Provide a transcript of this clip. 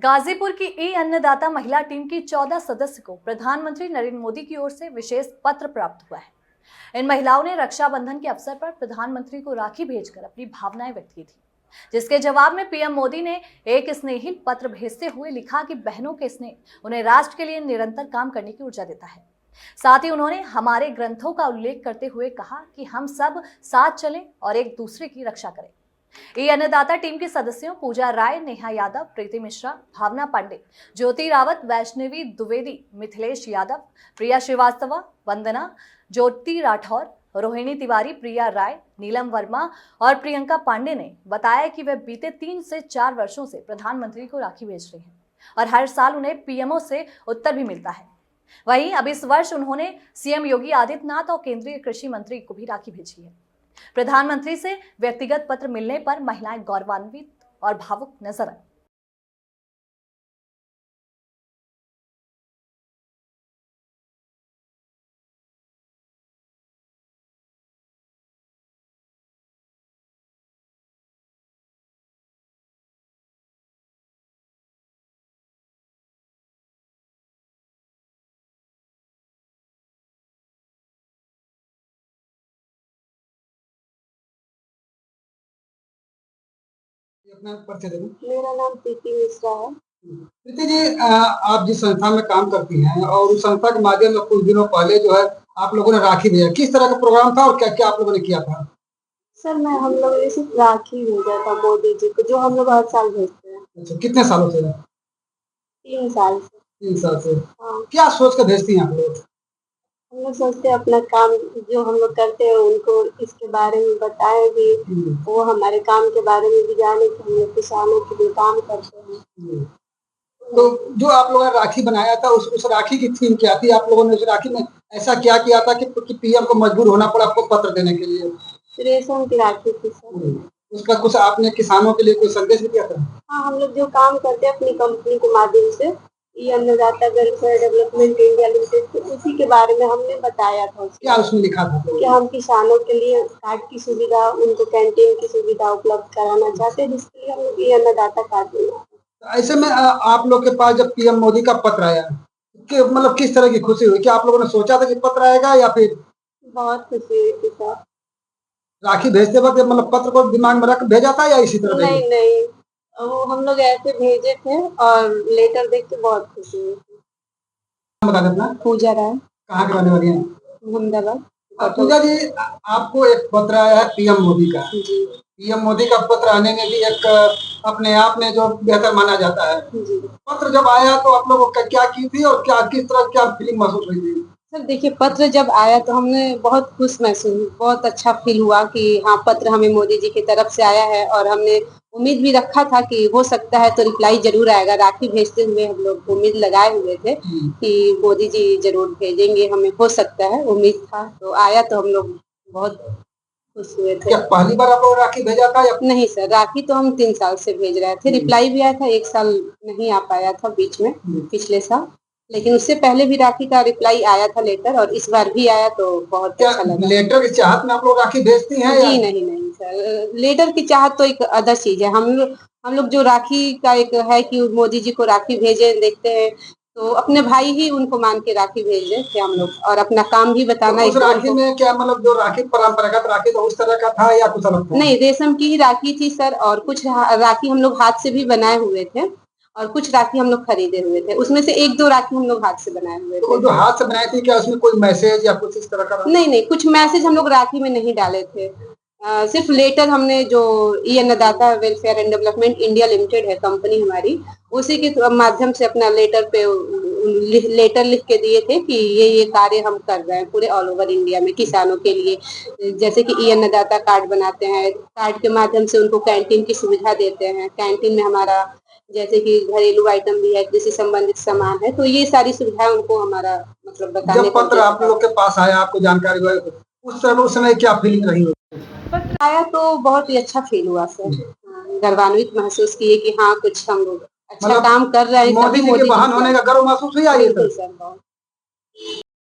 गाजीपुर की ई अन्नदाता महिला टीम की 14 सदस्य को प्रधानमंत्री नरेंद्र मोदी की ओर से विशेष पत्र प्राप्त हुआ है। इन महिलाओं ने रक्षाबंधन के अवसर पर प्रधानमंत्री को राखी भेजकर अपनी भावनाएं व्यक्त की थी, जिसके जवाब में पीएम मोदी ने एक स्नेही पत्र भेजते हुए लिखा कि बहनों के स्नेह उन्हें राष्ट्र के लिए निरंतर काम करने की ऊर्जा देता है। साथ ही उन्होंने हमारे ग्रंथों का उल्लेख करते हुए कहा कि हम सब साथ चलें और एक दूसरे की रक्षा करें। ये अन्नदाता टीम के सदस्यों पूजा राय, नेहा यादव, प्रीति मिश्रा, भावना पांडे, ज्योति रावत, वैष्णवी द्विवेदी, मिथिलेश यादव, प्रिया श्रीवास्तव, वंदना, ज्योति राठौर, रोहिणी तिवारी, प्रिया राय, नीलम वर्मा और प्रियंका पांडे ने बताया कि वे बीते 3 से 4 वर्षों से प्रधानमंत्री को राखी भेज रही हैं और हर साल उन्हें पीएमओ से उत्तर भी मिलता है। वहीं अब इस वर्ष उन्होंने सीएम योगी आदित्यनाथ और केंद्रीय कृषि मंत्री को भी राखी भेजी है। प्रधानमंत्री से व्यक्तिगत पत्र मिलने पर महिलाएं गौरवान्वित और भावुक नजर आई। अपना परिचय देना। मेरा नाम प्रीति मिश्रा है। प्रीति जी, आप जिस संस्था में काम करती हैं और उस संस्था के माध्यम से कुछ दिनों पहले जो है आप लोगों ने राखी भेजा, किस तरह का प्रोग्राम था और क्या क्या आप लोगों ने किया था? सर हम लोगों ने सिर्फ राखी भेजा था मोदी जी को, जो हम लोग हर साल भेजते हैं। अच्छा, कितने सालों से? 3 साल से। 3 साल से। हाँ। क्या सोच कर भेजती हैं आप लोग? हम लोग सोचते हैं अपना काम जो हम लोग करते हैं उनको इसके बारे में बताएं भी, वो हमारे काम के बारे में भी जाने कि हम लोग किसानों के लिए काम करते हैं। तो जो आप लोगों ने राखी बनाया था उस राखी की थीम क्या थी? आप लोगों ने उस राखी में ऐसा क्या किया था कि पीएम को मजबूर होना पड़ा आपको पत्र देने के लिए? रेशम की राखी थी सर। उसका कुछ आपने किसानों के लिए कोई संदेश भी दिया था? हाँ, हम लोग जो काम करते हैं अपनी कंपनी के माध्यम से, ये अन्नदाता वेलफेयर डेवलपमेंट इंडिया लिमिटेड, उसी के बारे में हमने बताया था। क्या उसमें लिखा था? कि हम किसानों के लिए कार्ड की सुविधा, उनको कैंटीन की सुविधा उपलब्ध कराना चाहते हैं, जिसके लिए हम लोग ये अन्नदाता कार्ड देना। ऐसे में आप लोग के पास जब पीएम मोदी का पत्र आया कि मतलब किस तरह की खुशी हुई? क्या आप लोगों ने सोचा था कि पत्र आएगा या फिर? बहुत खुशी हुई थी सर। राखी भेजते वक्त मतलब पत्र को दिमाग में रख भेजा था या इसी तरह? नहीं, वो हम लोग ऐसे भेजे थे और लेटर देख के बहुत खुशी हुई थी। बता देना। पूजा राय। कहाँ के रहने वाली हैं? अहमदाबाद। पूजा जी, आपको एक पत्र आया है पीएम मोदी का। जी। पीएम मोदी का पत्र आने में भी एक अपने आप में जो बेहतर माना जाता है। जी। पत्र जब आया तो आप लोगों का क्या की थी और क्या किस तरह क्या फीलिंग महसूस हुई थी? सर देखिए, पत्र जब आया तो हमने बहुत खुश महसूस, बहुत अच्छा फील हुआ कि हाँ, पत्र हमें मोदी जी की तरफ से आया है और हमने उम्मीद भी रखा था कि हो सकता है तो रिप्लाई जरूर आएगा। राखी भेजते हुए हम लोग उम्मीद लगाए हुए थे कि मोदी जी जरूर भेजेंगे, हमें हो सकता है, उम्मीद था। तो आया तो हम लोग बहुत खुश हुए थे। क्या पहली बार आप लोग राखी भेजा था या? नहीं सर, राखी तो हम 3 साल से भेज रहे थे। रिप्लाई भी आया था, 1 साल नहीं आ पाया था बीच में, पिछले साल, लेकिन उससे पहले भी राखी का रिप्लाई आया था, लेटर, और इस बार भी आया तो बहुत अच्छा लगा। लेटर की चाहत में आप लोग राखी भेजती हैं? जी नहीं सर, लेटर की चाहत तो एक अदर चीज है। हम लोग जो राखी का एक है कि मोदी जी को राखी भेजे, देखते हैं तो अपने भाई ही उनको मान के राखी भेज रहे थे हम लोग, और अपना काम भी बताना। तो उस राखी में क्या मतलब जो राखी परंपरागत राखी तो उस तरह का था या कुछ अलग था? नहीं, रेशम की ही राखी थी सर, और कुछ राखी हम लोग हाथ से भी बनाए हुए थे और कुछ राखी हम लोग खरीदे हुए थे। उसमें से 1-2 राखी हम लोग हाथ से बनाए हुए थे। तो जो हाथ से बनाई थी क्या उसमें कोई मैसेज या कुछ इस तरह का? नहीं, कुछ मैसेज हम लोग राखी में नहीं डाले थे। सिर्फ लेटर हमने, जो ई अन्नदाता welfare and development India limited है कंपनी हमारी, उसी के माध्यम से अपना लेटर पे लेटर लिख के दिए थे कि ये कार्य हम कर रहे हैं पूरे ऑल ओवर इंडिया में किसानों के लिए। जैसे कि ई अन्नदाता कार्ड बनाते हैं, कार्ड के माध्यम से उनको कैंटीन की सुविधा देते हैं। कैंटीन में हमारा जैसे कि घरेलू आइटम भी है, कृषि संबंधित सामान है, तो ये सारी सुविधाएं उनको हमारा मतलब बताने। जब पत्र आप लोग के पास आया, आपको जानकारी हुई, उस समय क्या फीलिंग रही? पत्र आया तो बहुत ही अच्छा फील हुआ सर। गर्वान्वित महसूस किए कि हाँ, कुछ हम लोग अच्छा काम कर रहे हैं। मोदी जी के वाहन होने का गर्व महसूस हुआ? बिल्कुल सर, बहुत।